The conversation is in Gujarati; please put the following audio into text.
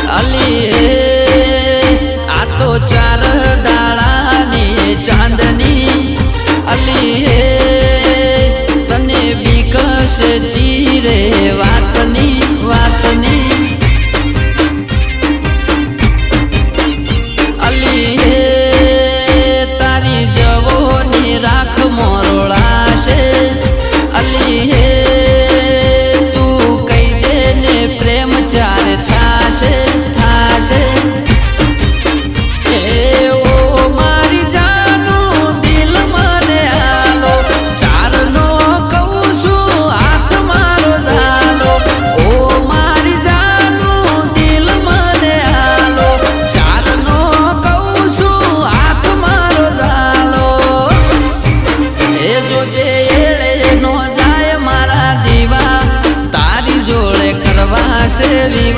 અલી આ તો ચાર દાડાની ચાંદની અલી તને બીકસ ચીરે વાતની અલી તારી જવોની રાખ મોરોળાશે અલી તું કહી દે ને પ્રેમ ચાર થાશે મારી જાનું દિલ મને આલો ચારનો કહું છું હાથ મારો ઝાલો ઓ મારી જાનું દિલ મને આલો ચારનો કહું છું હાથ મારો ઝાલો એ જોજે એળે નો જાય મારા દીવા તારી જોડે કરવા છે વિવાહ